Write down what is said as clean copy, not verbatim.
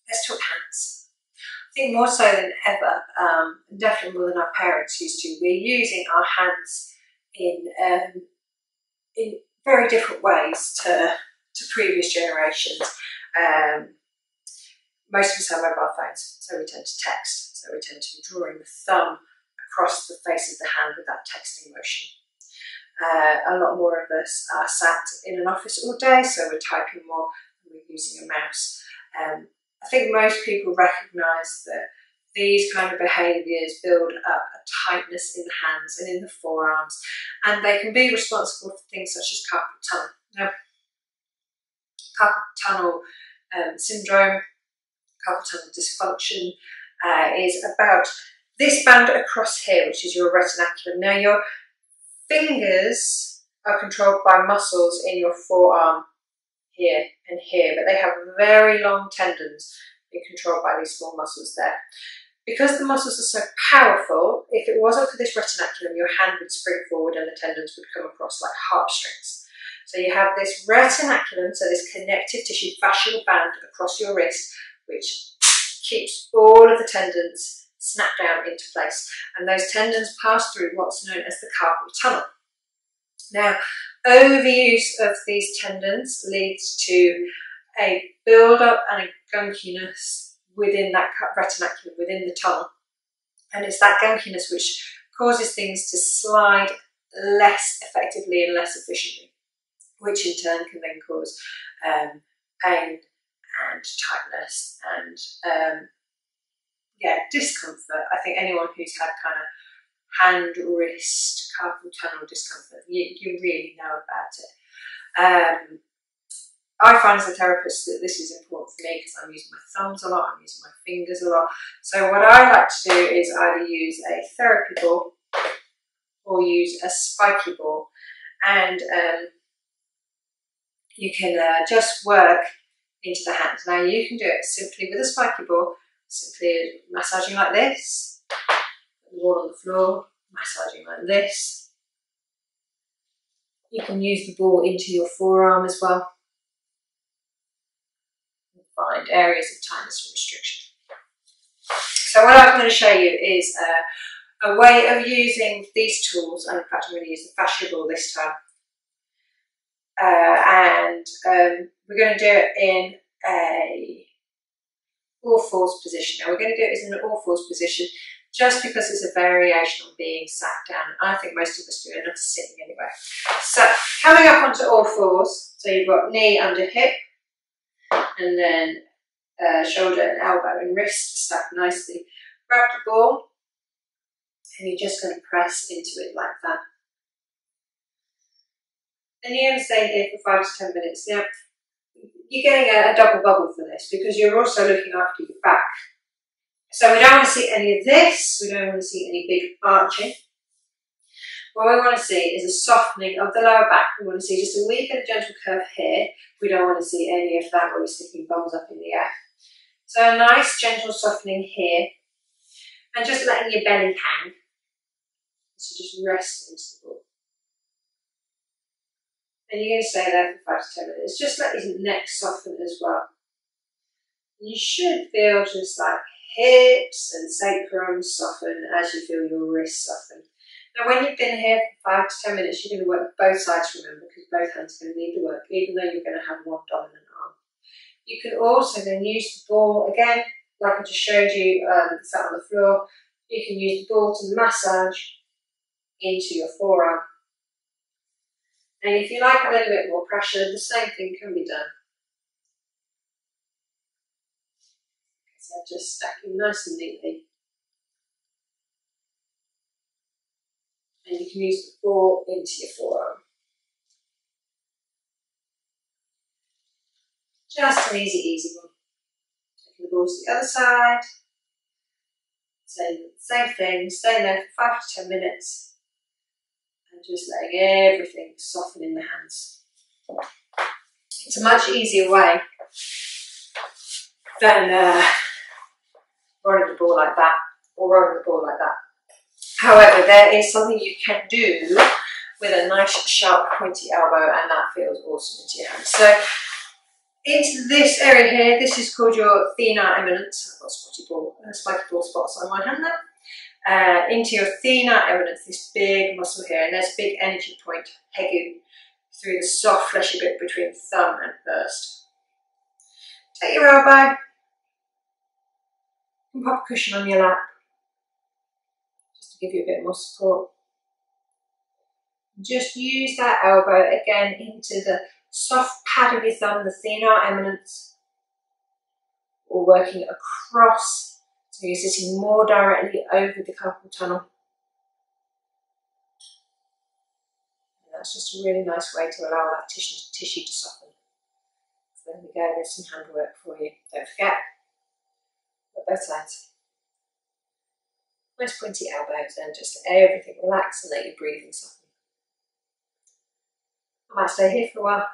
let's talk hands. I think more so than ever, definitely more than our parents used to, we're using our hands in very different ways to previous generations. Most of us have mobile phones, so we tend to text. So we tend to be drawing the thumb across the face of the hand with that texting motion. A lot more of us are sat in an office all day, so we're typing more than we're using a mouse. I think most people recognise that these kind of behaviours build up a tightness in the hands and in the forearms, and they can be responsible for things such as carpal tunnel. Now, carpal tunnel syndrome, carpal tunnel dysfunction is about this band across here, which is your retinaculum. Now, your fingers are controlled by muscles in your forearm here and here, but they have very long tendons being controlled by these small muscles there. Because the muscles are so powerful, if it wasn't for this retinaculum, your hand would spring forward and the tendons would come across like harpstrings. So you have this retinaculum, so this connective tissue fascial band across your wrist, which keeps all of the tendons snapped down into place. And those tendons pass through what's known as the carpal tunnel. Now, overuse of these tendons leads to a build-up and a gunkiness within that retinaculum, within the tunnel. And it's that gunkiness which causes things to slide less effectively and less efficiently, which in turn can then cause pain and tightness and discomfort. I think anyone who's had kind of hand, wrist, carpal tunnel discomfort, you really know about it. I find as a therapist that this is important for me because I'm using my thumbs a lot, I'm using my fingers a lot. So what I like to do is either use a therapy ball or use a spiky ball, and you can just work into the hands. Now you can do it simply with a spiky ball, simply massaging like this, the ball on the floor, massaging like this. You can use the ball into your forearm as well. Find areas of tightness and restriction. So what I'm going to show you is a way of using these tools, and in fact I'm going to use the fascia ball this time. We're going to do it in a all-fours position. Now we're going to do it in an all-fours position just because it's a variation on being sat down. I think most of us do enough sitting anyway. So coming up onto all fours, so you've got knee under hip, and then shoulder and elbow and wrist stacked nicely. Grab the ball and you're just going to press into it like that. And you're going to stay here for 5 to 10 minutes. Now, you're getting a double bubble for this because you're also looking after your back. So we don't want to see any of this, we don't want to see any big arching. What we want to see is a softening of the lower back. We want to see just a wee bit of gentle curve here. We don't want to see any of that where we're sticking bums up in the air. So a nice gentle softening here, and just letting your belly hang. So just rest into the ball. And you're going to stay there for 5 to 10 minutes. Just let his neck soften as well. You should feel just like hips and sacrum soften as you feel your wrists soften. Now when you've been here for 5 to 10 minutes, you're going to work both sides, remember, because both hands are going to need the work, even though you're going to have one dominant arm. You can also then use the ball, again, like I just showed you, sat on the floor. You can use the ball to massage into your forearm. And if you like a little bit more pressure, the same thing can be done. So just stacking nice and neatly. And you can use the ball into your forearm. Just an easy one. Taking the ball to the other side. Same thing, staying there for 5 to 10 minutes. And just letting everything soften in the hands. It's a much easier way than rolling the ball like that, or rolling the ball like that. However, there is something you can do with a nice sharp pointy elbow, and that feels awesome into your hands. So into this area here. This is called your thenar eminence. I've got spiky ball spots on my hand there. Into your thenar eminence, this big muscle here, and there's a big energy point, hegu, through the soft fleshy bit between thumb and first. Take your elbow and pop a cushion on your lap, just to give you a bit more support. Just use that elbow again into the soft pad of your thumb, the thenar eminence, or working across, so you're sitting more directly over the carpal tunnel. And that's just a really nice way to allow that tissue to soften. So there we go, there's some hand work for you. Don't forget, both sides. Nice pointy elbows, and just let everything relax and let your breathing soften. I might stay here for a while.